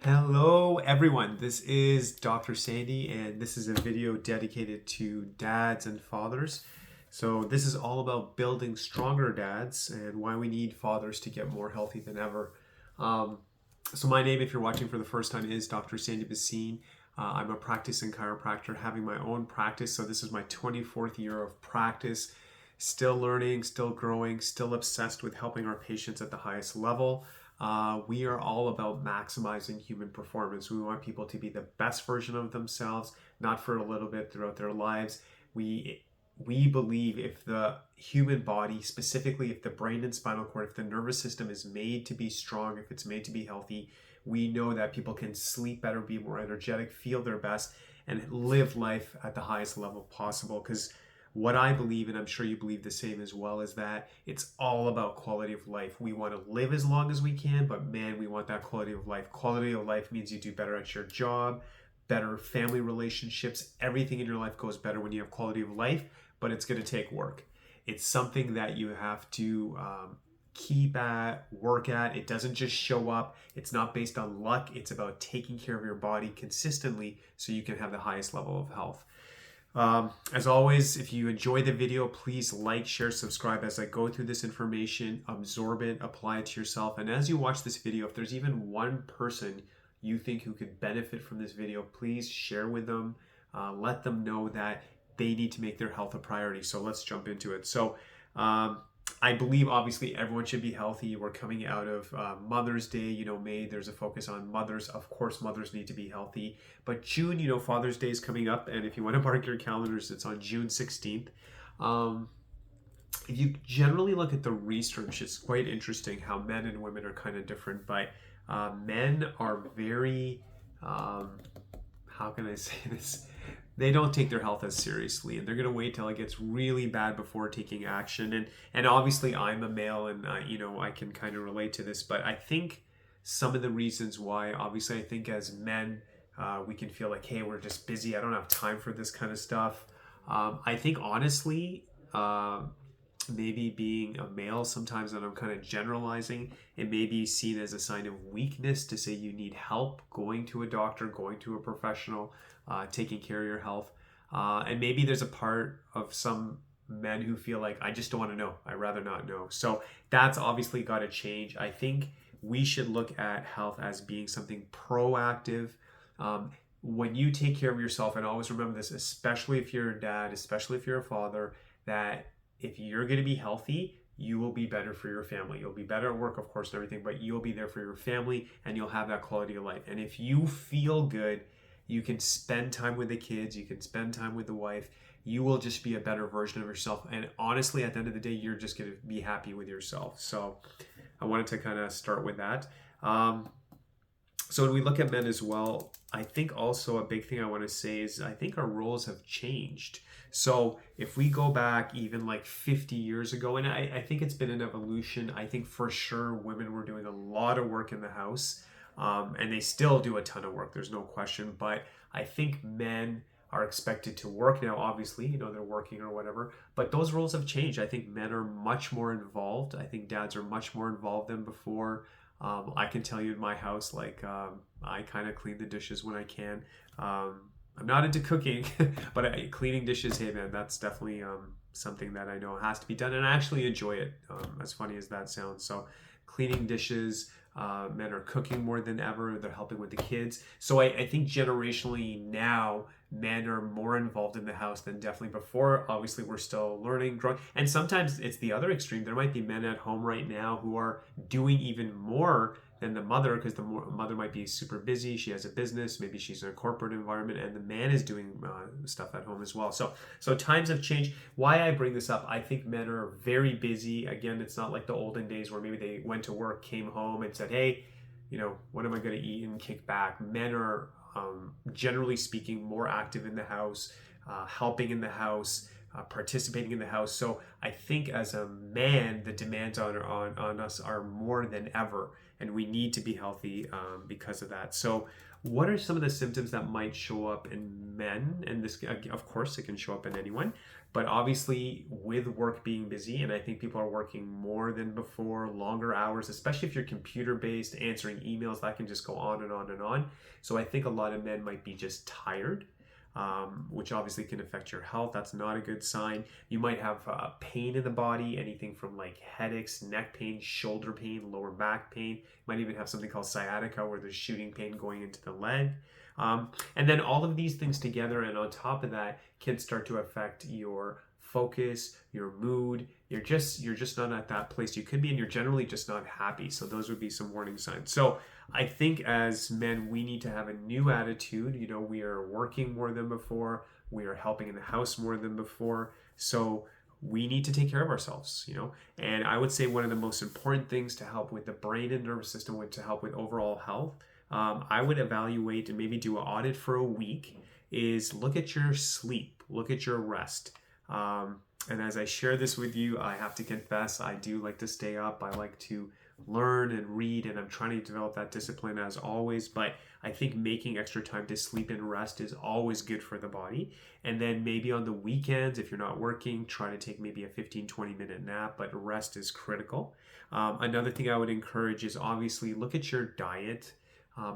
Hello everyone, this is Dr. Sandy and this is a video dedicated to dads and fathers. So this is all about building stronger dads and why we need fathers to get more healthy than ever. So my name, if you're watching for the first time, is Dr. Sandy Bhasin. I'm a practicing chiropractor having my own practice. So this is my 24th year of practice. Still learning, still growing, still obsessed with helping our patients at the highest level. We are all about maximizing human performance. We want people to be the best version of themselves, not for a little bit throughout their lives. We believe if the human body, specifically if the brain and spinal cord, if the nervous system is made to be strong, if it's made to be healthy, we know that people can sleep better, be more energetic, feel their best, and live life at the highest level possible. Because what I believe, and I'm sure you believe the same as well, is that it's all about quality of life. We want to live as long as we can, but man, we want that quality of life. Quality of life means you do better at your job, better family relationships. Everything in your life goes better when you have quality of life, but it's going to take work. It's something that you have to keep at, work at. It doesn't just show up. It's not based on luck. It's about taking care of your body consistently so you can have the highest level of health. As always, if you enjoy the video, please like, share, subscribe as I go through this information, absorb it, apply it to yourself. And as you watch this video, if there's even one person you think who could benefit from this video, please share with them. Let them know that they need to make their health a priority. So let's jump into it. So I believe obviously everyone should be healthy. We're coming out of Mother's Day, May, there's a focus on mothers. Of course, mothers need to be healthy. But June, Father's Day is coming up. And if you want to mark your calendars, it's on June 16th. If you generally look at the research, it's quite interesting how men and women are kind of different. But men are very, how can I say this? They don't take their health as seriously, and they're going to wait till it gets really bad before taking action. And obviously I'm a male, and I can kind of relate to this, but I think some of the reasons why, obviously I think as men, we can feel like, hey, we're just busy, I don't have time for this kind of stuff. I think honestly, maybe being a male, sometimes that I'm kind of generalizing, it may be seen as a sign of weakness to say you need help going to a doctor, going to a professional, taking care of your health. And maybe there's a part of some men who feel like, I just don't want to know. I'd rather not know. So that's obviously got to change. I think we should look at health as being something proactive. When you take care of yourself, and always remember this, especially if you're a dad, especially if you're a father, that if you're going to be healthy, you will be better for your family. You'll be better at work, of course, and everything, but you'll be there for your family and you'll have that quality of life. And if you feel good, you can spend time with the kids, you can spend time with the wife, you will just be a better version of yourself. And honestly, at the end of the day, you're just going to be happy with yourself. So I wanted to kind of start with that. So when we look at men as well, I think also a big thing I want to say is I think our roles have changed. So if we go back even like 50 years ago, and I think it's been an evolution, I think for sure women were doing a lot of work in the house, and they still do a ton of work, there's no question. But I think men are expected to work now, obviously, they're working or whatever, but those roles have changed. I think men are much more involved. I think dads are much more involved than before. I can tell you in my house, I kind of clean the dishes when I can. I'm not into cooking, but cleaning dishes, hey man, that's definitely something that I know has to be done, and I actually enjoy it, as funny as that sounds. So cleaning dishes, men are cooking more than ever, they're helping with the kids. So I think generationally now, men are more involved in the house than definitely before. Obviously, we're still learning, growing, and sometimes it's the other extreme. There might be men at home right now who are doing even more than the mother, because the mother might be super busy, she has a business, maybe she's in a corporate environment, and the man is doing stuff at home as well. So times have changed. Why I bring this up, I think men are very busy. Again, it's not like the olden days where maybe they went to work, came home, and said, hey, what am I going to eat, and kick back. Men are generally speaking more active in the house, helping in the house, participating in the house. So I think as a man, the demands on us are more than ever. and we need to be healthy because of that. So what are some of the symptoms that might show up in men? And this, of course, it can show up in anyone, but obviously with work being busy, and I think people are working more than before, longer hours, especially if you're computer based, answering emails, that can just go on and on and on. So I think a lot of men might be just tired, which obviously can affect your health. That's not a good sign. You might have pain in the body, anything from like headaches, neck pain, shoulder pain, lower back pain. You might even have something called sciatica, where there's shooting pain going into the leg. And then all of these things together, and on top of that, can start to affect your focus, your mood. You're just not at that place you could be, and you're generally just not happy. So those would be some warning signs. So I think as men, we need to have a new attitude. You know, we are working more than before. We are helping in the house more than before. So we need to take care of ourselves, you know. And I would say one of the most important things to help with the brain and nervous system, to help with overall health, I would evaluate and maybe do an audit for a week, is look at your sleep, look at your rest. And as I share this with you, I have to confess, I do like to stay up. I like to learn and read, and I'm trying to develop that discipline as always. But I think making extra time to sleep and rest is always good for the body. And then maybe on the weekends, if you're not working, try to take maybe a 15-20 minute nap, but rest is critical. Another thing I would encourage is obviously look at your diet.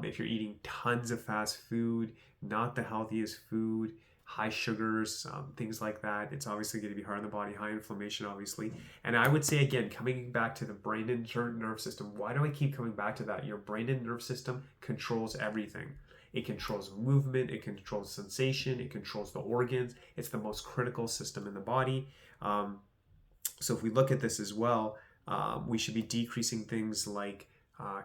If you're eating tons of fast food, not the healthiest food, high sugars, things like that, it's obviously going to be hard on the body, high inflammation, obviously. And I would say, again, coming back to the brain and nerve system, why do I keep coming back to that? Your brain and nerve system controls everything. It controls movement, it controls sensation, it controls the organs. It's the most critical system in the body. So if we look at this as well, we should be decreasing things like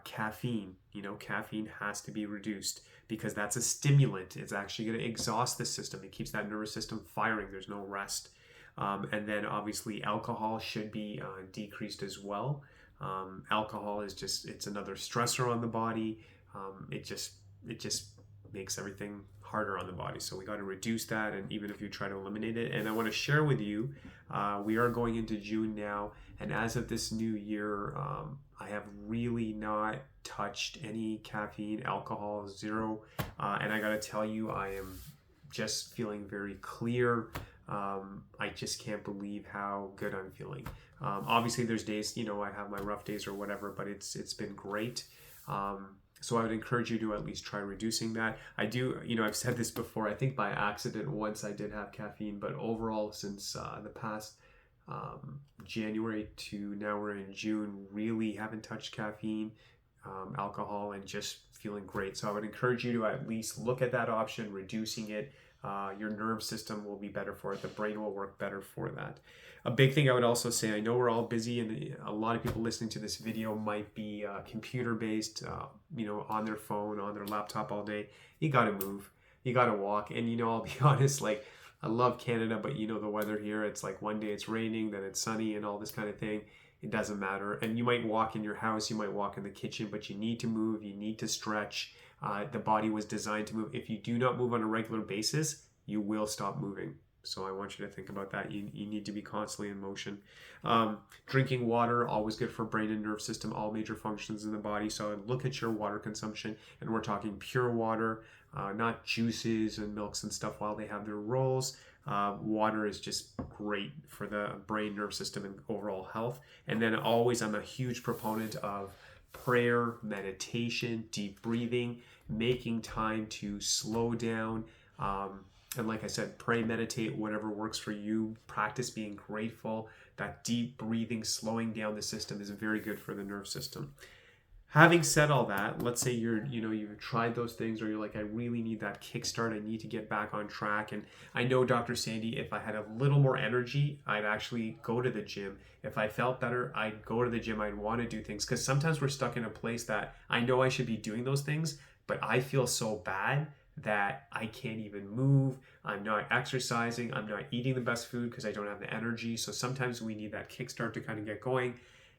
caffeine. You know, caffeine has to be reduced because that's a stimulant. It's actually going to exhaust the system. It keeps that nervous system firing. There's no rest. And then obviously alcohol should be decreased as well. Alcohol is it's another stressor on the body. It just makes everything harder on the body. So we got to reduce that, and even if you try to eliminate it. And I want to share with you, we are going into June now, and as of this new year, I have really not touched any caffeine, alcohol, zero. And I got to tell you, I am just feeling very clear. I just can't believe how good I'm feeling. Obviously there's days, you know, I have my rough days or whatever, but it's been great. So I would encourage you to at least try reducing that. I do, you know, I've said this before, I think by accident once I did have caffeine, but overall since the past January to now we're in June, really haven't touched caffeine, alcohol, and just feeling great. So I would encourage you to at least look at that option, reducing it. Your nerve system will be better for it. The brain will work better for that. A big thing I would also say, I know we're all busy, and a lot of people listening to this video might be computer based, you know, on their phone, on their laptop all day. You got to move, you got to walk. And, you know, I'll be honest, like, I love Canada, but you know, the weather here, it's like one day it's raining, then it's sunny and all this kind of thing. It doesn't matter. And you might walk in your house, you might walk in the kitchen, but you need to move, you need to stretch. The body was designed to move. If you do not move on a regular basis, you will stop moving. So I want you to think about that. You need to be constantly in motion. Drinking water, always good for brain and nerve system, all major functions in the body. So look at your water consumption, and we're talking pure water, not juices and milks and stuff while they have their roles. Water is just great for the brain, nerve system, and overall health. And then always, I'm a huge proponent of prayer, meditation, deep breathing, making time to slow down. And like I said, pray, meditate, whatever works for you. Practice being grateful. That deep breathing, slowing down the system is very good for the nerve system. Having said all that, let's say you've tried those things, or you're like, I really need that kickstart. I need to get back on track. And I know, Dr. Sandy, if I had a little more energy, I'd actually go to the gym. If I felt better, I'd go to the gym. I'd want to do things, because sometimes we're stuck in a place that I know I should be doing those things, but I feel so bad that I can't even move. I'm not exercising. I'm not eating the best food because I don't have the energy. So sometimes we need that kickstart to kind of get going.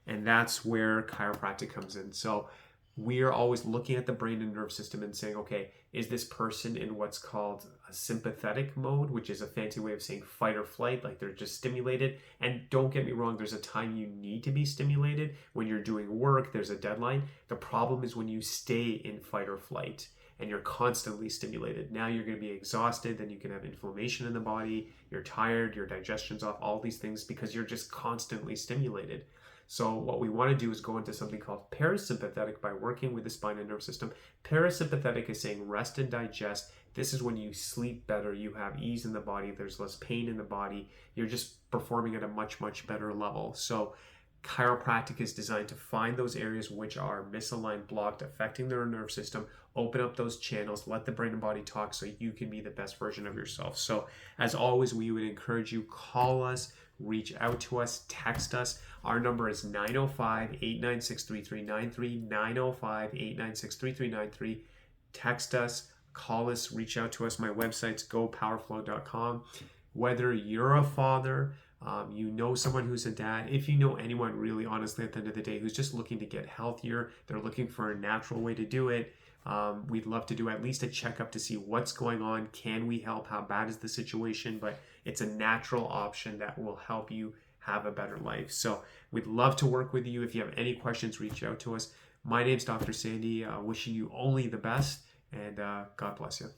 And that's where chiropractic comes in. So we are always looking at the brain and nerve system and saying, okay, is this person in what's called a sympathetic mode, which is a fancy way of saying fight or flight, like they're just stimulated. And don't get me wrong, there's a time you need to be stimulated. When you're doing work, there's a deadline. The problem is when you stay in fight or flight and you're constantly stimulated. Now you're going to be exhausted, then you can have inflammation in the body, you're tired, your digestion's off, all these things because you're just constantly stimulated. So what we want to do is go into something called parasympathetic by working with the spine and nerve system. Parasympathetic is saying rest and digest. This is when you sleep better, you have ease in the body, there's less pain in the body, you're just performing at a much, much better level. So chiropractic is designed to find those areas which are misaligned, blocked, affecting their nerve system, open up those channels, let the brain and body talk so you can be the best version of yourself. So as always, we would encourage you, call us, reach out to us, text us. Our number is 905-896-3393, 905-896-3393. Text us, call us, reach out to us. My website's gopowerflow.com. Whether you're a father, you know someone who's a dad, if you know anyone really honestly at the end of the day who's just looking to get healthier, they're looking for a natural way to do it, we'd love to do at least a checkup to see what's going on. Can we help? How bad is the situation? But it's a natural option that will help you have a better life. So we'd love to work with you. If you have any questions, reach out to us. My name's Dr. Sandy, wishing you only the best, and God bless you.